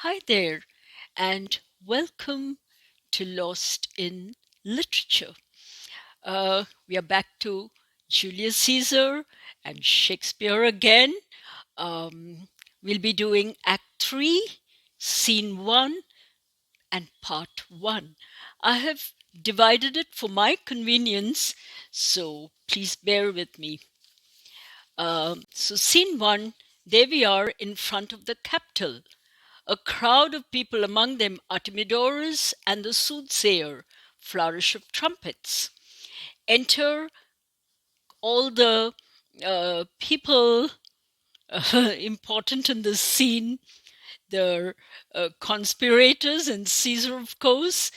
Hi there, and welcome to Lost in Literature. We are back to Julius Caesar and Shakespeare again. Um, we'll be doing Act 3, Scene 1, and Part 1. I have divided it for my convenience, so please bear with me. Scene 1, there we are in front of the Capitol. A crowd of people, among them Artemidorus and the soothsayer, flourish of trumpets. Enter all the people important in this scene, the conspirators and Caesar, of course.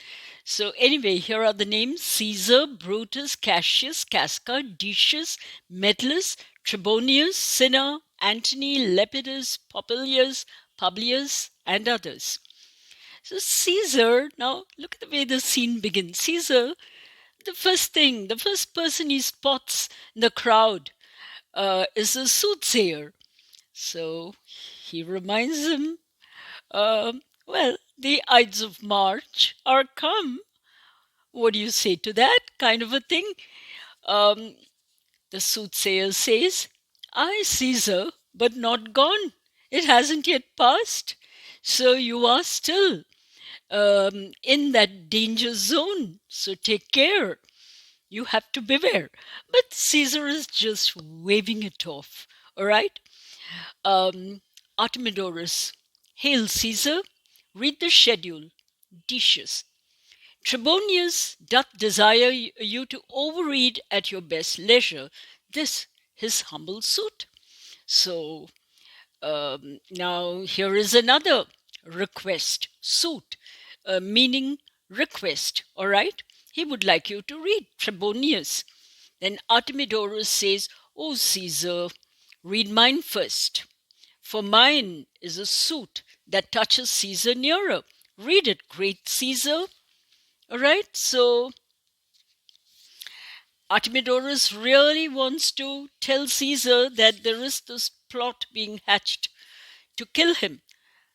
So anyway, here are the names: Caesar, Brutus, Cassius, Casca, Decius, Metellus, Trebonius, Cinna, Antony, Lepidus, Publius, and others. So Caesar, now look at the way the scene begins. Caesar, the first person he spots in the crowd is a soothsayer. So he reminds him, the Ides of March are come. What do you say to that kind of a thing? Um, the soothsayer says, I, Caesar, but not gone. It hasn't yet passed. So you are still in that danger zone. So take care. You have to beware. But Caesar is just waving it off. All right? Artemidorus. Hail, Caesar. Read the schedule. Decius. Trebonius doth desire you to overread at your best leisure this his humble suit. So now here is another request, suit, meaning request, all right? He would like you to read Trebonius. Then Artemidorus says, O Caesar, read mine first, for mine is a suit that touches Caesar nearer. Read it, great Caesar. All right, so Artemidorus really wants to tell Caesar that there is this plot being hatched to kill him.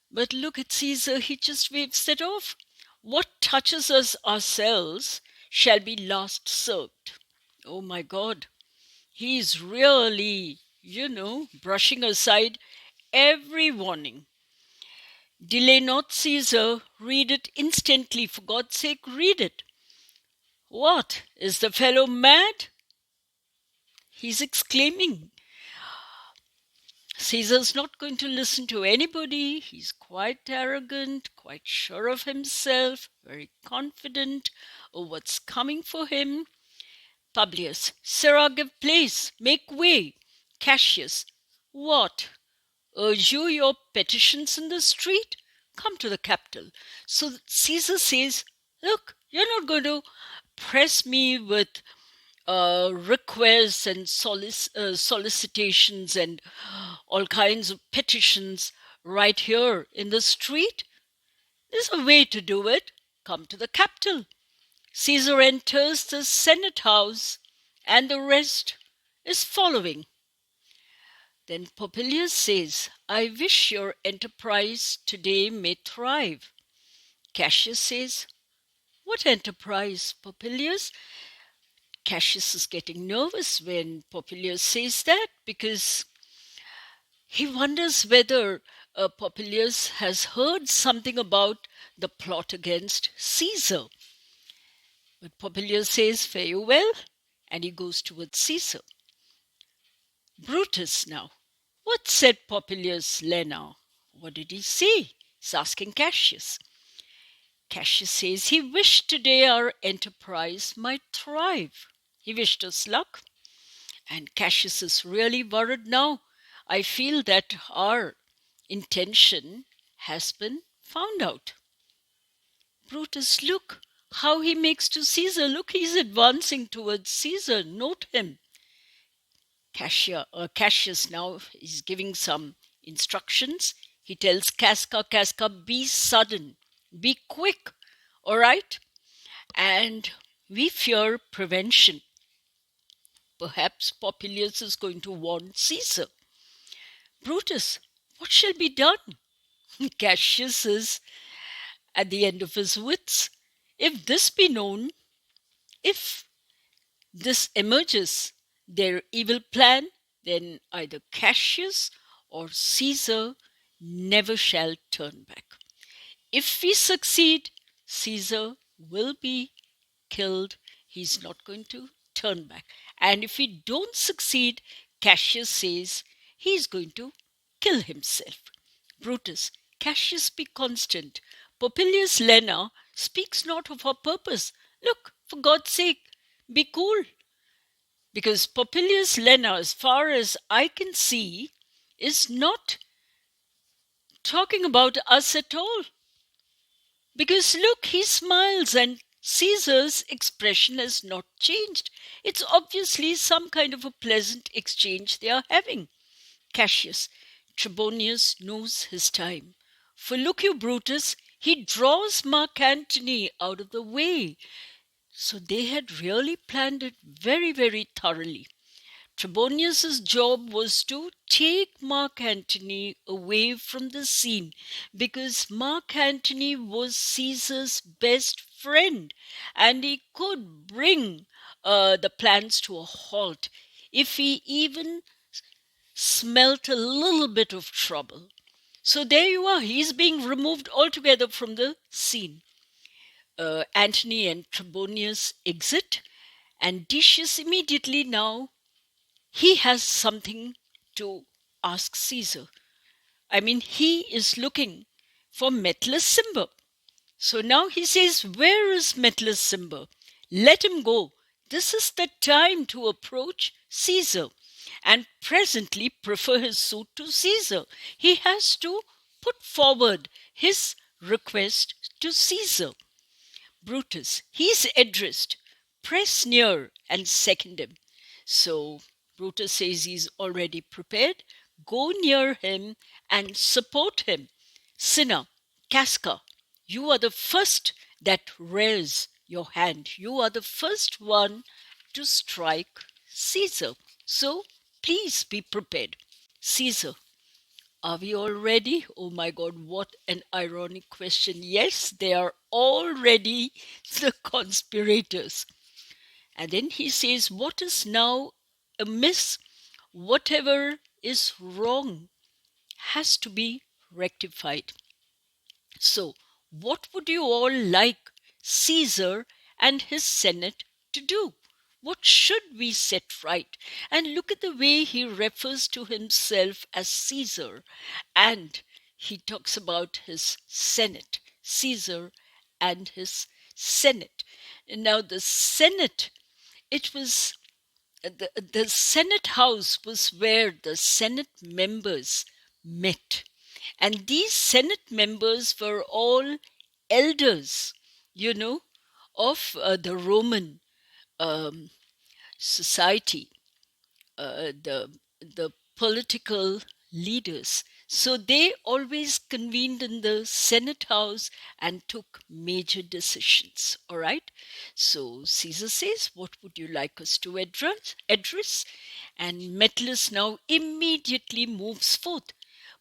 But look at Caesar, he just waves it off. What touches us ourselves shall be last served. Oh my God. He's really, brushing aside every warning. Delay not, Caesar. Read it instantly. For God's sake, read it. What? Is the fellow mad? He's exclaiming. Caesar's not going to listen to anybody. He's quite arrogant, quite sure of himself, very confident of what's coming for him. Publius, Sirrah, give place, make way. Cassius, what? Urge you your petitions in the street? Come to the Capitol. So Caesar says, look, you're not going to press me with requests and solicitations and all kinds of petitions right here in the street. There's a way to do it. Come to the Capitol. Caesar enters the Senate House, and the rest is following. Then Popilius says, I wish your enterprise today may thrive. Cassius says, what enterprise, Popilius? Cassius is getting nervous when Popilius says that because he wonders whether Popilius has heard something about the plot against Caesar. But Popilius says, fare you well, and he goes towards Caesar. Brutus now. What said Popilius Lena? What did he say? He's asking Cassius. Cassius says he wished today our enterprise might thrive. He wished us luck. And Cassius is really worried now. I feel that our intention has been found out. Brutus, look how he makes to Caesar. Look, he's advancing towards Caesar. Note him. Cassius now is giving some instructions. He tells Casca, be sudden, be quick, all right? And we fear prevention. Perhaps Popilius is going to warn Caesar. Brutus, what shall be done? Cassius is at the end of his wits. If this be known, if this emerges their evil plan, then either Cassius or Caesar never shall turn back. If we succeed, Caesar will be killed. He's not going to turn back. And if we don't succeed, Cassius says he's going to kill himself. Brutus, Cassius be constant. Popilius Lena speaks not of our purpose. Look, for God's sake, be cool. Because Popilius Lena, as far as I can see, is not talking about us at all. Because look, he smiles and Caesar's expression has not changed. It's obviously some kind of a pleasant exchange they are having. Cassius, Trebonius knows his time. For look you, Brutus, he draws Mark Antony out of the way. So they had really planned it very, very thoroughly. Trebonius's job was to take Mark Antony away from the scene because Mark Antony was Caesar's best friend and he could bring the plans to a halt if he even smelt a little bit of trouble. So there you are, he's being removed altogether from the scene. Antony and Trebonius exit, and Decius immediately now, he has something to ask Caesar. I mean, he is looking for Metellus Cimber. So now he says, where is Metellus Cimber? Let him go. This is the time to approach Caesar and presently prefer his suit to Caesar. He has to put forward his request to Caesar. Brutus, he's addressed. Press near and second him. So Brutus says he's already prepared. Go near him and support him. Cinna, Casca, you are the first that raise your hand. You are the first one to strike Caesar. So please be prepared. Caesar, are we all ready? Oh my God, what an ironic question. Yes, they are already the conspirators. And then he says, what is now amiss? Whatever is wrong has to be rectified. So, what would you all like Caesar and his Senate to do? What should we set right? And look at the way he refers to himself as Caesar. And he talks about his Senate, Caesar and his Senate. And now the Senate, it was the Senate House was where the Senate members met. And these Senate members were all elders, of the Roman um, society, the political leaders. So they always convened in the Senate House and took major decisions. All right. So Caesar says, what would you like us to address? And Metellus now immediately moves forth.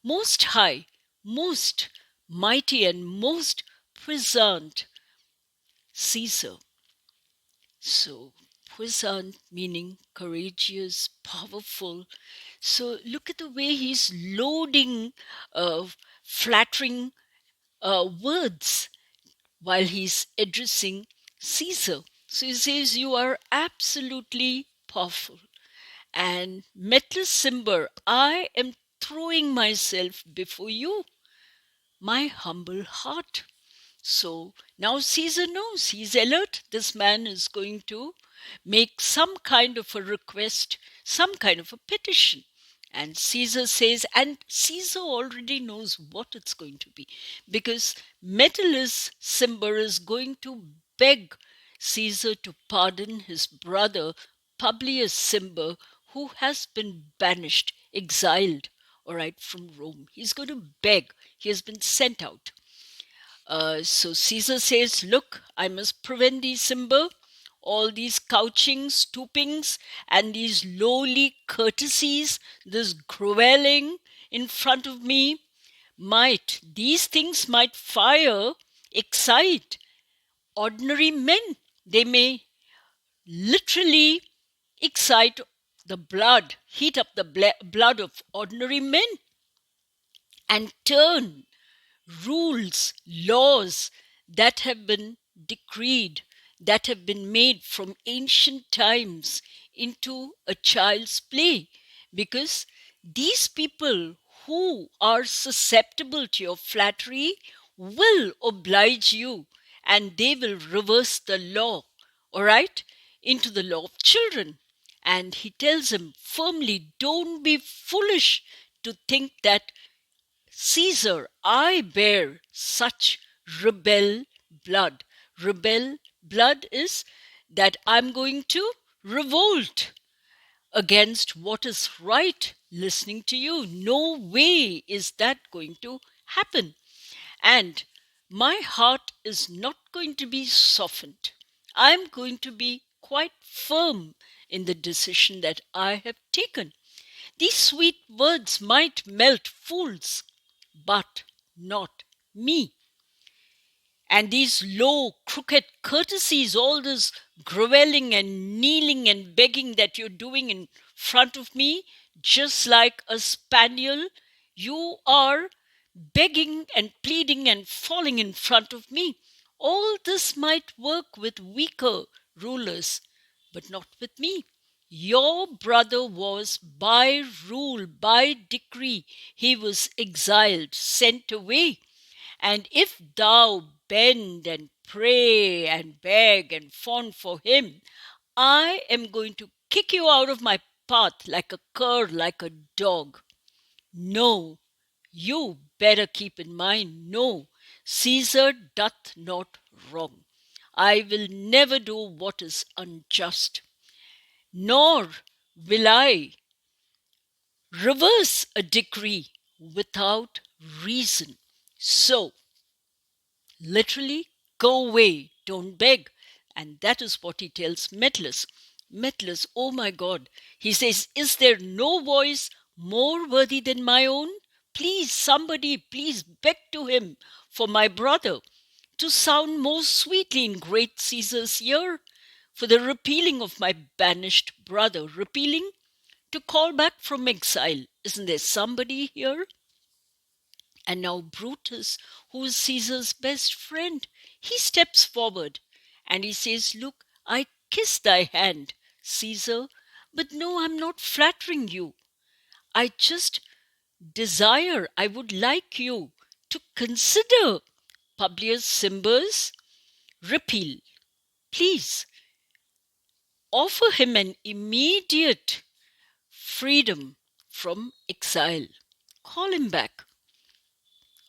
Most high, most mighty, and most puissant Caesar. So puissant meaning courageous, powerful. So look at the way he's loading flattering words while he's addressing Caesar. So he says, you are absolutely powerful. And Metellus Cimber, I am throwing myself before you, my humble heart. So now Caesar knows, he's alert. This man is going to make some kind of a request, some kind of a petition. And Caesar says, and Caesar already knows what it's going to be, because Metellus Cimber is going to beg Caesar to pardon his brother Publius Cimber, who has been banished, exiled, all right, from Rome. He's going to beg. He has been sent out. So Caesar says, look, I must prevent these Cimber, all these couchings, stoopings, and these lowly courtesies, this groveling in front of me. these things might excite ordinary men. They may literally excite the blood, heat up the blood of ordinary men and turn rules, laws that have been decreed, that have been made from ancient times into a child's play. Because these people who are susceptible to your flattery will oblige you and they will reverse the law, all right, into the law of children. And he tells him firmly, don't be foolish to think that Caesar, I bear such rebel blood. Rebel blood is that I'm going to revolt against what is right, listening to you. No way is that going to happen. And my heart is not going to be softened. I'm going to be quite firm in the decision that I have taken. These sweet words might melt fools, but not me. And these low, crooked courtesies, all this groveling and kneeling and begging that you're doing in front of me, just like a spaniel, you are begging and pleading and falling in front of me. All this might work with weaker rulers, but not with me. Your brother was by rule, by decree, he was exiled, sent away. And if thou bend and pray and beg and fawn for him, I am going to kick you out of my path like a cur, like a dog. No, you better keep in mind, no, Caesar doth not wrong. I will never do what is unjust, nor will I reverse a decree without reason. So, literally, go away, don't beg. And that is what he tells Metellus. Metellus, oh my God, he says, is there no voice more worthy than my own? Please, somebody, please beg to him for my brother to sound more sweetly in great Caesar's ear for the repealing of my banished brother. Repealing? To call back from exile. Isn't there somebody here? And now Brutus, who is Caesar's best friend, he steps forward and he says, look, I kiss thy hand, Caesar, but no, I'm not flattering you. I just desire, I would like you to consider Publius Cimber's repeal. Please offer him an immediate freedom from exile. Call him back.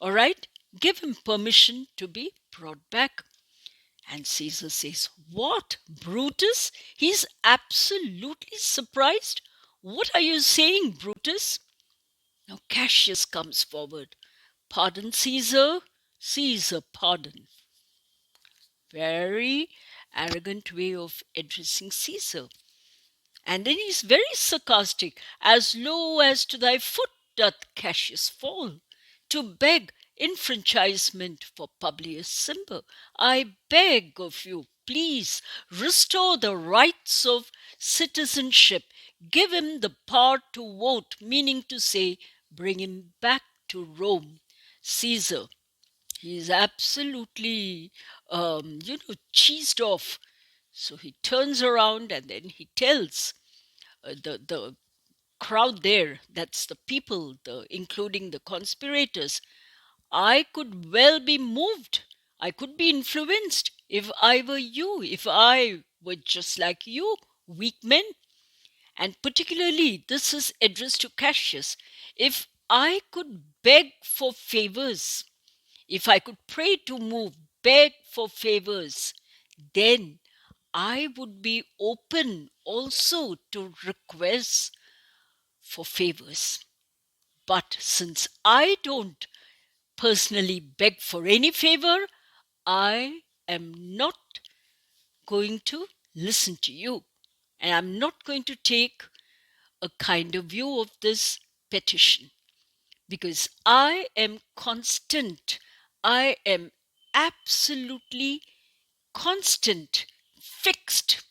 All right? Give him permission to be brought back. And Caesar says, what? Brutus? He's absolutely surprised. What are you saying, Brutus? Now Cassius comes forward. Pardon, Caesar. Caesar, pardon. Very arrogant way of addressing Caesar. And then he's very sarcastic. As low as to thy foot doth Cassius fall, to beg enfranchisement for Publius Cimber. I beg of you, please restore the rights of citizenship. Give him the power to vote, meaning to say, bring him back to Rome. Caesar, he is absolutely, cheesed off. So he turns around and then he tells the crowd there, that's the people, including the conspirators, I could well be moved. I could be influenced if I were you, if I were just like you, weak men. And particularly, this is addressed to Cassius. If I could beg for favors, if I could pray to move, beg for favors, then I would be open also to requests for favors. But since I don't personally beg for any favor, I am not going to listen to you. And I'm not going to take a kinder view of this petition. because I am constant. I am absolutely constant, fixed.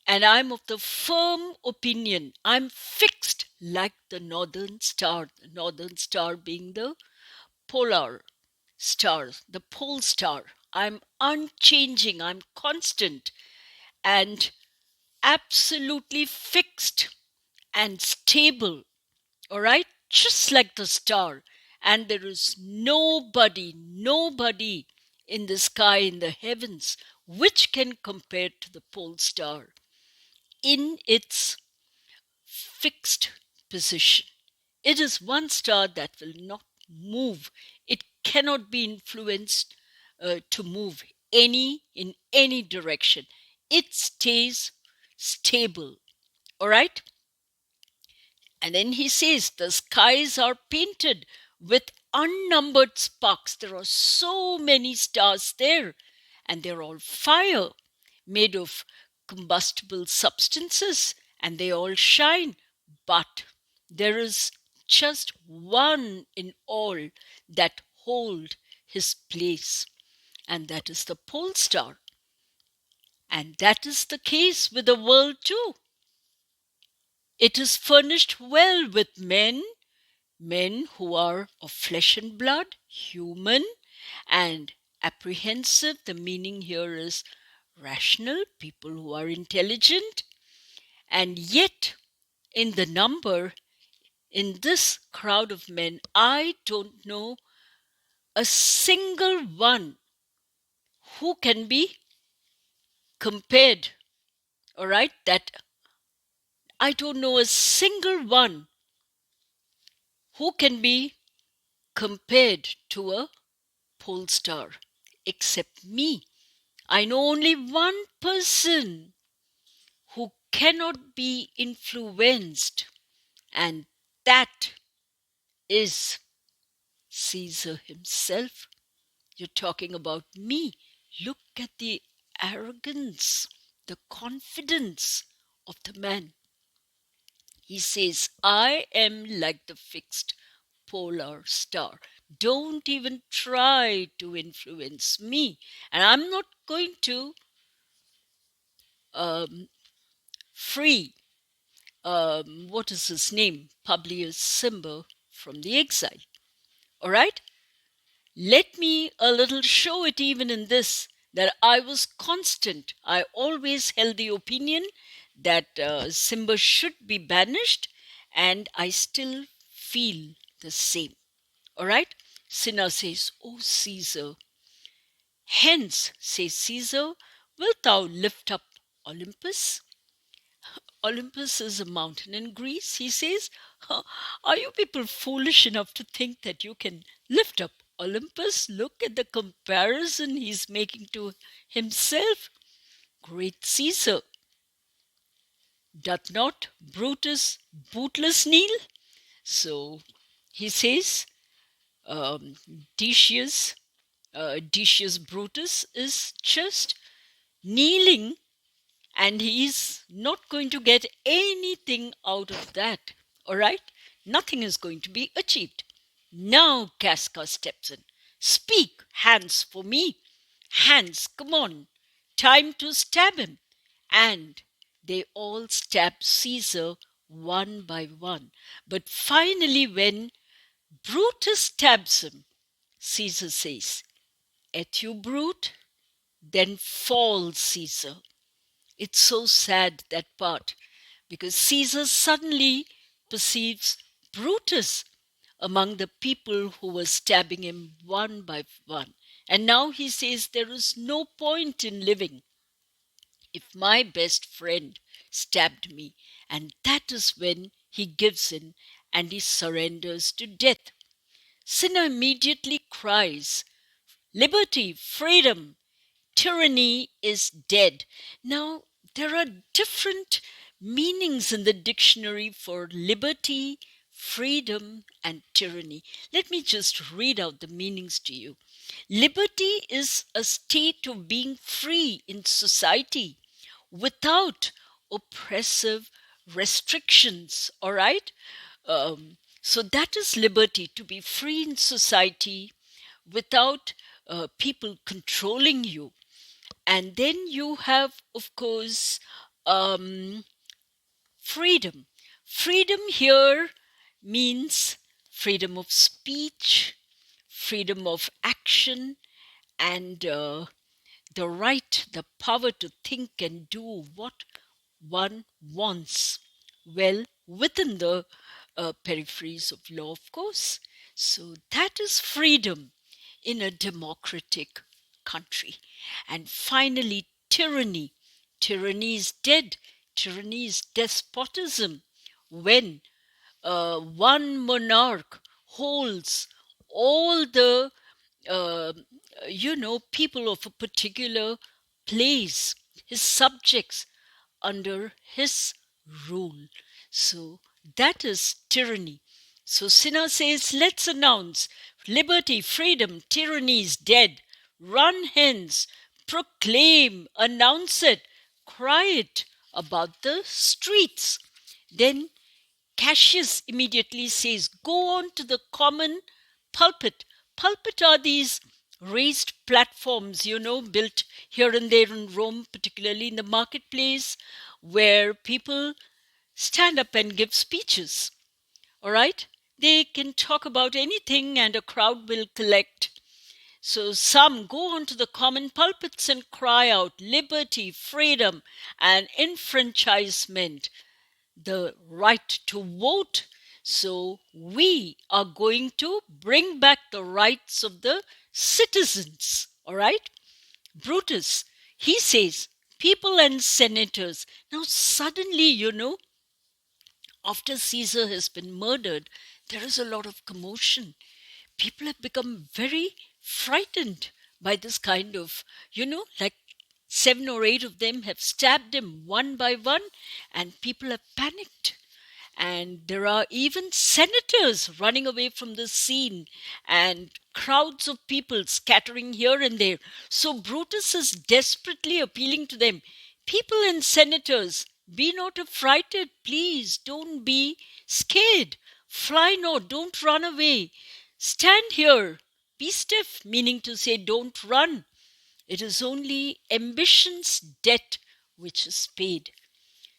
And I'm of the firm opinion, I'm fixed like the northern star being the polar star, the pole star. I'm unchanging, I'm constant and absolutely fixed and stable, all right? Just like the star. And there is nobody in the sky, in the heavens, which can compare to the pole star in its fixed position. It is one star that will not move. It cannot be influenced to move in any direction. It stays stable. All right? And then he says the skies are painted with unnumbered sparks. There are so many stars there, and they're all fire, made of combustible substances, and they all shine. But there is just one in all that hold his place, and that is the pole star. And that is the case with the world too. It is furnished well with men who are of flesh and blood, human and apprehensive. The meaning here is rational, people who are intelligent. And yet, in the number, in this crowd of men, I don't know a single one who can be compared, all right? That I don't know a single one who can be compared to a pole star except me. I know only one person who cannot be influenced, and that is Caesar himself. You're talking about me. Look at the arrogance, the confidence of the man. He says, I am like the fixed polar star. Don't even try to influence me. And I'm not going to free, what is his name? Publius Cimber from the exile. All right? Let me a little show it even in this, that I was constant. I always held the opinion that Cimber should be banished, and I still feel the same. All right? Cinna says, O Caesar, hence, says Caesar, wilt thou lift up Olympus? Olympus is a mountain in Greece, he says. Are you people foolish enough to think that you can lift up Olympus? Look at the comparison he's making to himself. Great Caesar. Doth not Brutus bootless kneel? So he says, um, Decius, Decius Brutus is just kneeling, and he's not going to get anything out of that. All right? Nothing is going to be achieved. Now Casca steps in. Speak, hands, for me. Hands, come on. Time to stab him. And they all stab Caesar one by one. But finally, when Brutus stabs him, Caesar says, Et you, brute? Then fall, Caesar. It's so sad, that part, because Caesar suddenly perceives Brutus among the people who were stabbing him one by one. And now he says, there is no point in living if my best friend stabbed me. And that is when he gives in and he surrenders to death. Cinna immediately cries, liberty, freedom, tyranny is dead. Now, there are different meanings in the dictionary for liberty, freedom, and tyranny. Let me just read out the meanings to you. Liberty is a state of being free in society without oppressive restrictions, all right? So that is liberty, to be free in society without people controlling you. And then you have, of course, um, freedom. Freedom here means freedom of speech, freedom of action, and the right, the power to think and do what one wants. Well, within the peripheries of law, of course. So that is freedom in a democratic country. And finally, tyranny. Tyranny is dead. Tyranny is despotism. When one monarch holds all the uh, people of a particular place, his subjects, under his rule. So that is tyranny. So Sinha says, let's announce liberty, freedom, tyranny is dead. Run hence, proclaim, announce it, cry it about the streets. Then Cassius immediately says, go on to the common pulpit. Pulpit are these raised platforms, built here and there in Rome, particularly in the marketplace, where people stand up and give speeches. All right? They can talk about anything and a crowd will collect. So some go onto the common pulpits and cry out liberty, freedom, and enfranchisement, the right to vote. So we are going to bring back the rights of the citizens. All right? Brutus, he says, people and senators. Now, suddenly, after Caesar has been murdered, there is a lot of commotion. People have become very frightened by this kind of, like 7 or 8 of them have stabbed him one by one, and people have panicked. And there are even senators running away from the scene and crowds of people scattering here and there. So Brutus is desperately appealing to them. People and senators, be not affrighted, please. Don't be scared. Fly not, don't run away. Stand here. Be stiff, meaning to say, don't run. It is only ambition's debt which is paid.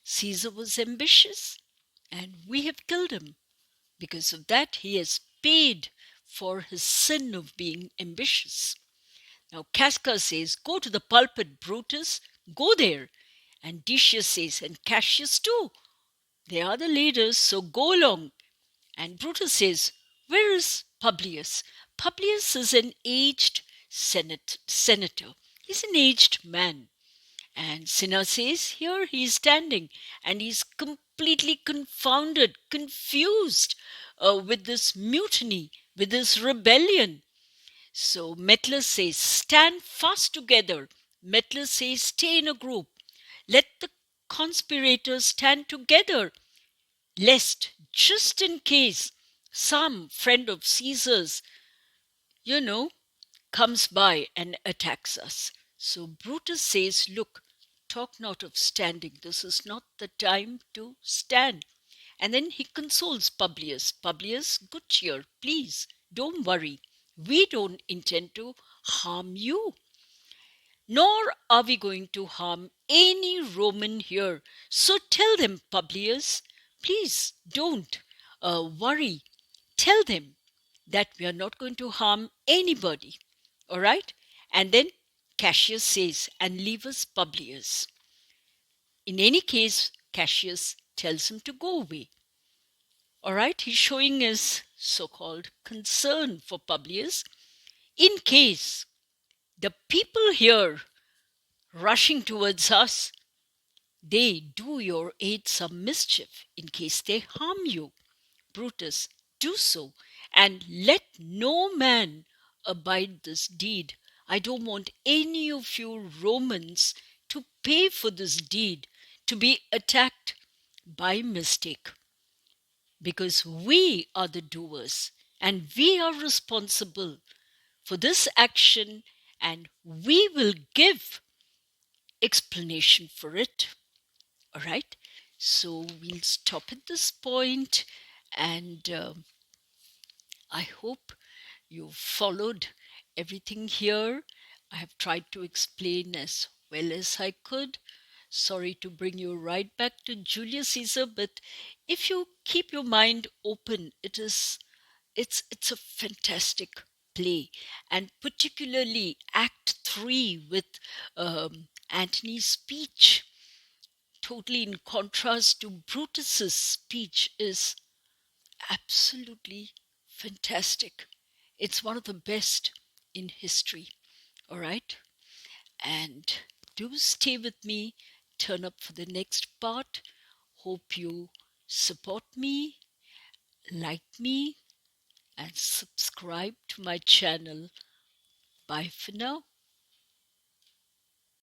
Caesar was ambitious, and we have killed him. Because of that, he has paid for his sin of being ambitious. Now, Casca says, go to the pulpit, Brutus, go there. And Decius says, and Cassius too. They are the leaders, so go along. And Brutus says, where is Publius? Publius is an aged senator. He's an aged man. And Cinna says, here he is standing, and he's completely confounded, confused with this mutiny, with this rebellion. So Metellus says, stand fast together. Metellus says, stay in a group. Let the conspirators stand together, lest, just in case, some friend of Caesar's, comes by and attacks us. So Brutus says, look, talk not of standing. This is not the time to stand. And then he consoles Publius. Publius, good cheer, please, don't worry. We don't intend to harm you, nor are we going to harm any Roman here. So tell them, Publius, please don't worry. Tell them that we are not going to harm anybody. All right? And then Cassius says, and leave us Publius. In any case, Cassius tells him to go away. All right? He's showing his so-called concern for Publius. In case the people here rushing towards us, they do your aid some mischief, in case they harm you, Brutus, do so, and let no man abide this deed. I don't want any of you Romans to pay for this deed, to be attacked by mistake, because we are the doers and we are responsible for this action, and we will give explanation for it. All right, so we'll stop at this point, And I hope you followed everything here. I have tried to explain as well as I could. Sorry to bring you right back to Julius Caesar, but if you keep your mind open, it's a fantastic play, and particularly Act Three with Antony's speech, totally in contrast to Brutus's speech, is absolutely fantastic. It's one of the best in history. All right, and do stay with me. Turn up for the next part. Hope you support me, like me, and subscribe to my channel. Bye for now.